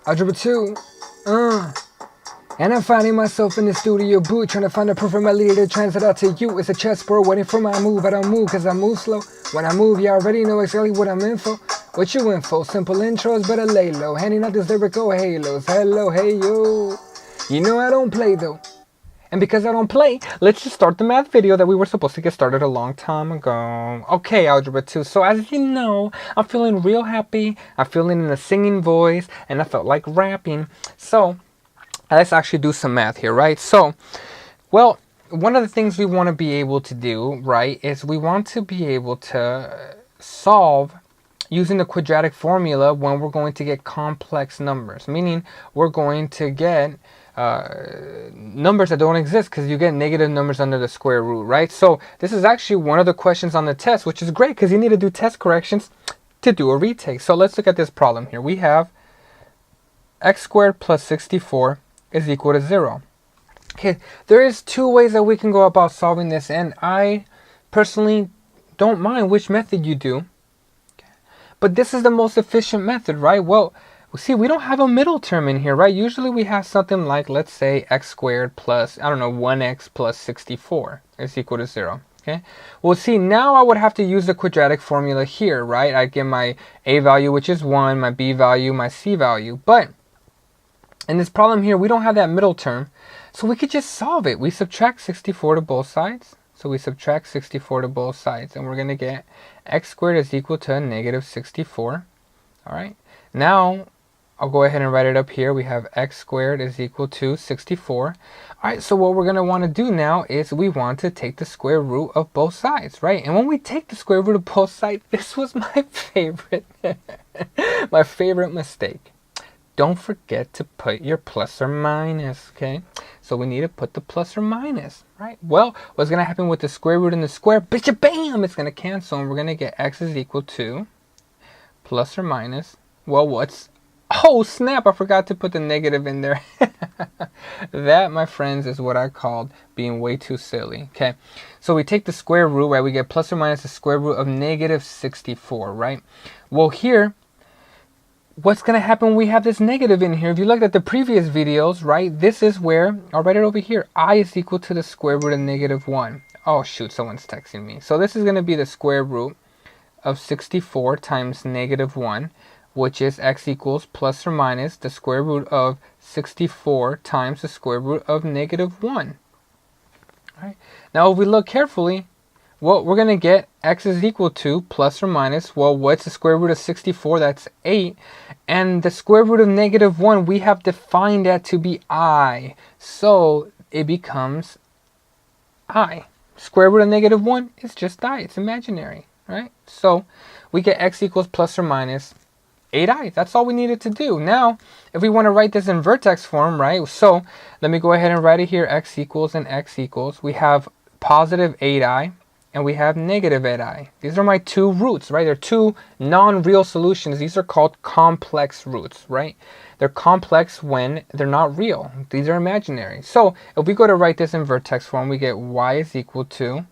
Algebra 2. And I'm finding myself in the studio booth, trying to find a proof of my leader to translate out to you. It's a chessboard waiting for my move. I don't move cause I move slow. When I move, you already know exactly what I'm in for. What you in for? Simple intros, better lay low. Handing out these lyrical halos. Hello, hey yo. You know I don't play though. And because I don't play, let's just start the math video that we were supposed to get started a long time ago. Okay, Algebra 2. So as you know, I'm feeling real happy. I'm feeling in a singing voice, and I felt like rapping. So let's actually do some math here, right? So, well, one of the things we want to be able to do, right, is we want to be able to solve using the quadratic formula when we're going to get complex numbers, meaning we're going to get numbers that don't exist because you get negative numbers under the square root, right? So this is actually one of the questions on the test, which is great because you need to do test corrections to do a retake. So let's look at this problem here. We have x squared plus 64 is equal to 0. Okay, there is two ways that we can go about solving this, and I personally don't mind which method you do. But this is the most efficient method, right? Well, see, we don't have a middle term in here, right? Usually we have something like, let's say, x squared plus, 1x plus 64 is equal to 0. Okay. Well, see, now I would have to use the quadratic formula here, right? I get my a value, which is 1, my b value, my c value. But in this problem here, we don't have that middle term. So we could just solve it. We subtract 64 to both sides. So we subtract 64 to both sides, and we're going to get x squared is equal to negative 64. All right. Now, I'll go ahead and write it up here. We have x squared is equal to 64. All right, so what we're going to want to do now is we want to take the square root of both sides, right? And when we take the square root of both sides, this was my favorite, my favorite mistake. Don't forget to put your plus or minus, okay? So we need to put the plus or minus, right? Well, what's going to happen with the square root and the square? Bam! It's going to cancel, and we're going to get x is equal to plus or minus. Well, what's... Oh, snap! I forgot to put the negative in there. That, my friends, is what I called being way too silly, okay? So we take the square root, right? We get plus or minus the square root of negative 64, right? Well, here... what's going to happen when we have this negative in here? If you looked at the previous videos, right, this is where, I'll write it over here, I is equal to the square root of negative 1. Oh, shoot, someone's texting me. So this is going to be the square root of 64 times negative 1, which is x equals plus or minus the square root of 64 times the square root of negative 1. All right. Now, if we look carefully, well, we're going to get x is equal to plus or minus, well, what's the square root of 64? That's 8. And the square root of negative 1, we have defined that to be I. So it becomes I. Square root of negative 1 is just I. It's imaginary, right? So we get x equals plus or minus 8i. That's all we needed to do. Now, if we want to write this in vertex form, right? So let me go ahead and write it here. X equals and x equals. We have positive 8i. And we have negative 8i. These are my two roots, right? They're two non-real solutions. These are called complex roots, right? They're complex when they're not real. These are imaginary. So if we go to write this in vertex form, we get y is equal to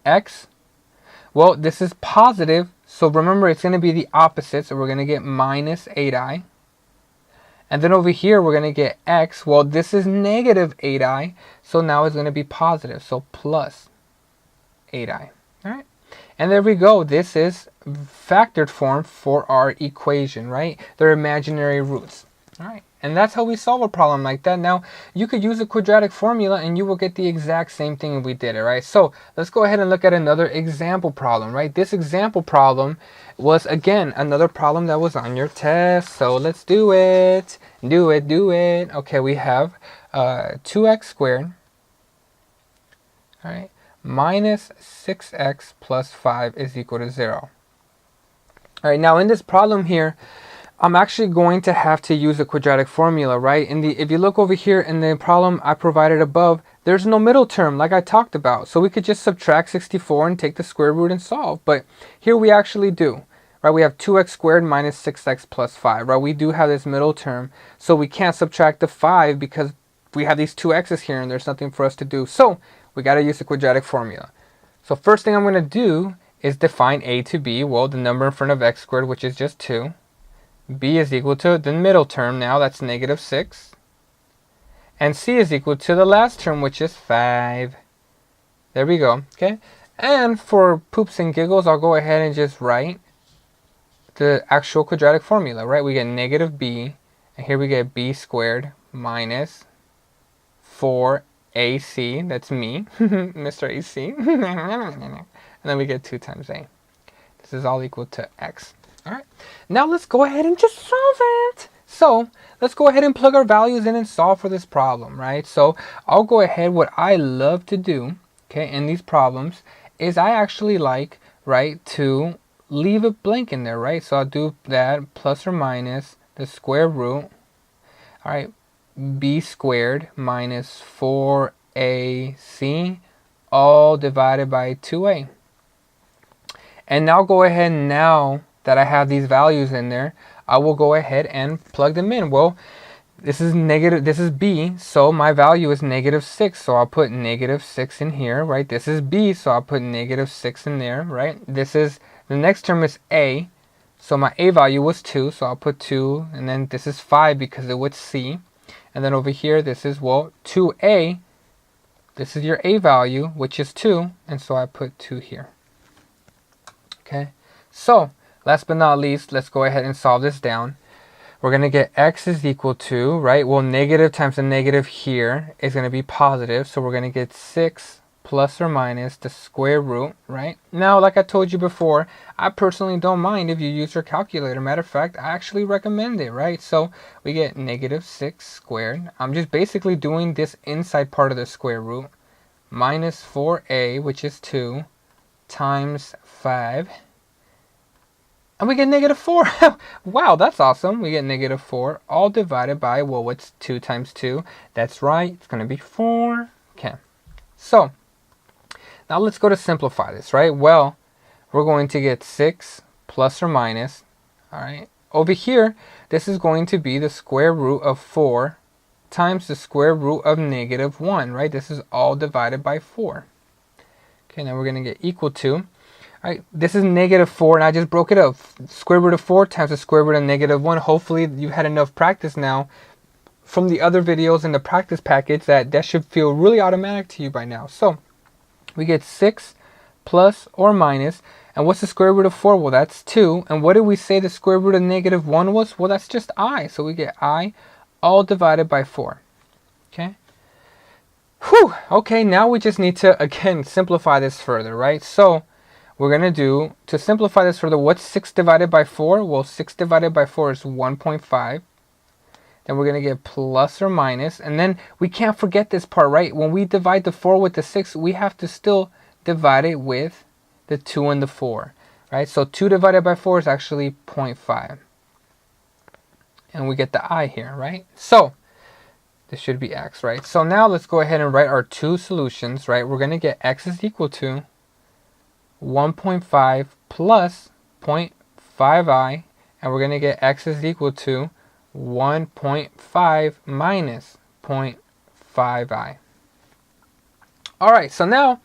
x. Well, this is positive. So remember, it's going to be the opposite. So we're going to get minus 8i. And then over here, we're going to get x. Well, this is negative 8i. So now it's going to be positive. So plus 8i. All right. And there we go. This is factored form for our equation, right? They're imaginary roots. All right. And that's how we solve a problem like that. Now, you could use a quadratic formula and you will get the exact same thing if we did it, right? So let's go ahead and look at another example problem, right? This example problem was, again, another problem that was on your test. So let's do it. Do it. Okay, we have 2x squared. All right. Minus 6x plus 5 is equal to 0. All right, now in this problem here, I'm actually going to have to use a quadratic formula, right? If you look over here in the problem I provided above, there's no middle term like I talked about. So we could just subtract 64 and take the square root and solve. But here we actually do, right? We have 2x squared minus 6x plus 5, right? We do have this middle term. So we can't subtract the 5 because we have these two x's here and there's nothing for us to do. So we got to use the quadratic formula. So first thing I'm going to do is define a to be, well, the number in front of x squared, which is just 2, b is equal to the middle term now, that's negative 6. And c is equal to the last term, which is 5. There we go, okay? And for poops and giggles, I'll go ahead and just write the actual quadratic formula, right? We get negative b, and here we get b squared minus 4ac, that's me, Mr. AC, and then we get 2 times a. This is all equal to x. All right, now let's go ahead and just solve it. So let's go ahead and plug our values in and solve for this problem, right? So I'll go ahead, what I love to do, okay, in these problems is I actually like, right, to leave a blank in there, right? So I'll do that plus or minus the square root, all right, b squared minus 4ac all divided by 2a. And now go ahead, now that I have these values in there, I will go ahead and plug them in. Well, this is negative, this is b, so my value is negative 6, so I'll put negative 6 in here, right? This is b, so I'll put negative 6 in there, right? This is, the next term is a, so my a value was 2, so I'll put 2, and then this is 5 because it was c. And then over here, this is, well, 2a, this is your a value, which is 2, and so I put 2 here. Okay, so last but not least, let's go ahead and solve this down. We're going to get x is equal to, right, well, negative times the negative here is going to be positive, so we're going to get 6 plus or minus the square root, right? Now, like I told you before, I personally don't mind if you use your calculator. Matter of fact, I actually recommend it, right? So we get negative 6 squared. I'm just basically doing this inside part of the square root, minus 4a, which is 2, times 5, and we get negative 4. Wow, that's awesome. We get negative 4 all divided by, well, what's 2 times 2? That's right, it's going to be 4. Okay, so now let's go to simplify this, right? Well, we're going to get 6 plus or minus, all right, over here, this is going to be the square root of 4 times the square root of negative 1, right? This is all divided by 4. Okay, now we're going to get equal to, all right, this is negative 4, and I just broke it up. Square root of 4 times the square root of negative 1. Hopefully, you had enough practice now from the other videos in the practice package that should feel really automatic to you by now. So, we get 6 plus or minus, and what's the square root of 4? Well, that's 2. And what did we say the square root of negative 1 was? Well, that's just I. So we get I all divided by 4. Okay. Whew. Okay, now we just need to, again, simplify this further, right? So we're going to do, to simplify this further, what's 6 divided by 4? Well, 6 divided by 4 is 1.5. Then we're going to get plus or minus. And then we can't forget this part, right? When we divide the 4 with the 6, we have to still divide it with the 2 and the 4, right? So 2 divided by 4 is actually 0.5. And we get the I here, right? So this should be x, right? So now let's go ahead and write our two solutions, right? We're going to get x is equal to 1.5 plus 0.5i, and we're going to get x is equal to 1.5 minus 0.5i. All right, so now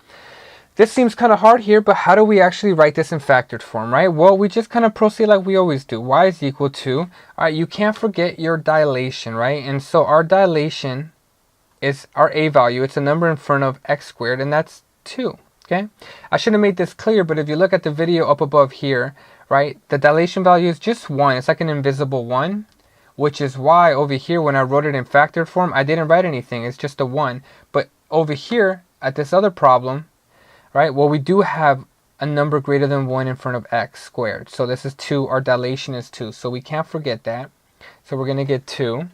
this seems kind of hard here, but how do we actually write this in factored form, right? Well, we just kind of proceed like we always do. Y is equal to, all right, you can't forget your dilation, right? And so our dilation is our a value. It's a number in front of x squared, and that's 2, okay? I should have made this clear, but if you look at the video up above here, right, the dilation value is just 1. It's like an invisible 1, which is why over here when I wrote it in factored form, I didn't write anything. It's just a 1. But over here at this other problem, right, well, we do have a number greater than 1 in front of x squared. So this is 2. Our dilation is 2. So we can't forget that. So we're going to get 2.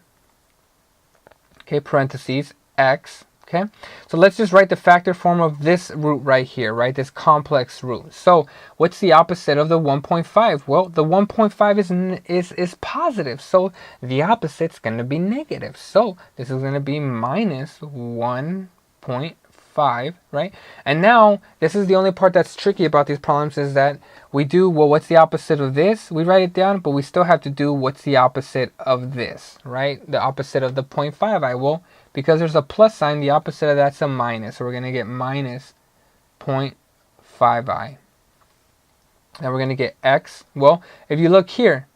Okay, parentheses, x. Okay, so let's just write the factor form of this root right here, right? This complex root. So what's the opposite of the 1.5? Well, the 1.5 is positive. So the opposite's going to be negative. So this is going to be minus 1.5, right? And now this is the only part that's tricky about these problems is that we do, well, what's the opposite of this? We write it down, but we still have to do what's the opposite of this, right? The opposite of the 0.5i. Well, because there's a plus sign, the opposite of that's a minus. So we're going to get minus 0.5i. Now we're going to get x. Well, if you look here,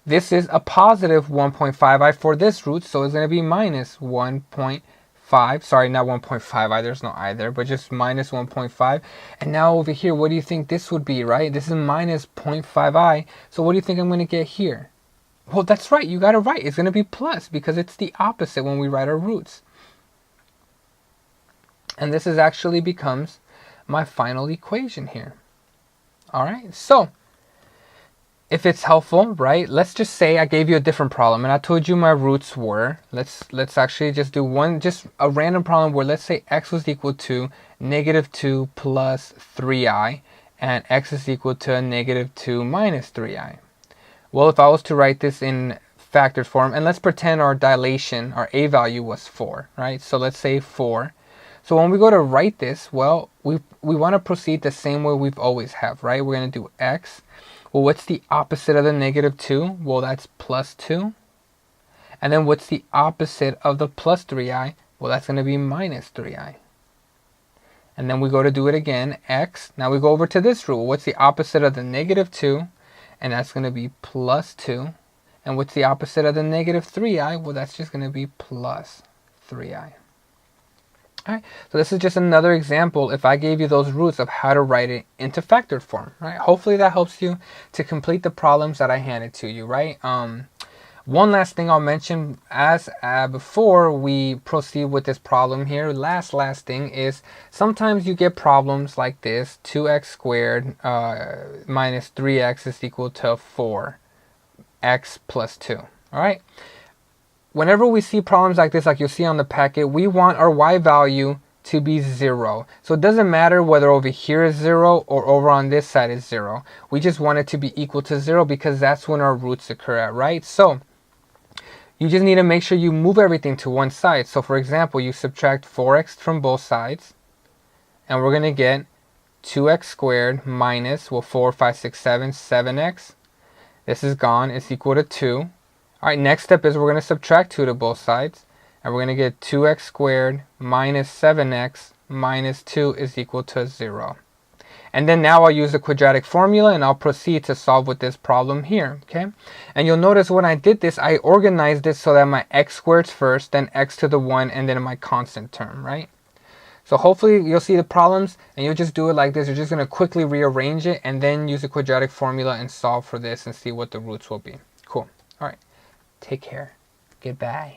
this is a positive 1.5i for this root, so it's going to be minus 1.5. Sorry, not 1.5i, there's no i there, but just minus 1.5. And now over here, what do you think this would be, right? This is minus 0.5i, so what do you think I'm going to get here? Well, that's right, you got it right. It's going to be plus because it's the opposite when we write our roots. And this is actually becomes my final equation here. All right, so if it's helpful, right, let's just say I gave you a different problem and I told you my roots were, let's actually just do just a random problem where let's say x was equal to negative 2 plus 3i and x is equal to negative 2 minus 3i. Well, if I was to write this in factored form, and let's pretend our dilation, our a value was 4, right? So let's say 4. So when we go to write this, well, we want to proceed the same way we've always have, right? We're going to do x. Well, what's the opposite of the negative 2? Well, that's plus 2. And then what's the opposite of the plus 3i? Well, that's going to be minus 3i. And then we go to do it again, x. Now we go over to this rule. What's the opposite of the negative 2? And that's going to be plus 2. And what's the opposite of the negative 3i? Well, that's just going to be plus 3i. All right, so this is just another example if I gave you those roots of how to write it into factored form, right? Hopefully that helps you to complete the problems that I handed to you, right? One last thing I'll mention as before we proceed with this problem here, last thing is sometimes you get problems like this, 2x squared minus 3x is equal to 4x plus 2, all right? Whenever we see problems like this, like you'll see on the packet, we want our y value to be 0. So it doesn't matter whether over here is 0 or over on this side is 0. We just want it to be equal to 0 because that's when our roots occur at, right? So you just need to make sure you move everything to one side. So for example, you subtract 4x from both sides, and we're going to get 2x squared minus, well, 4, 5, 6, 7, 7x. This is gone. It's equal to 2. All right, next step is we're going to subtract 2 to both sides, and we're going to get 2x squared minus 7x minus 2 is equal to 0. And then now I'll use the quadratic formula and I'll proceed to solve with this problem here, okay? And you'll notice when I did this, I organized it so that my x squareds first, then x to the 1, and then my constant term, right? So hopefully you'll see the problems and you'll just do it like this. You're just going to quickly rearrange it and then use the quadratic formula and solve for this and see what the roots will be. Cool. All right. Take care. Goodbye.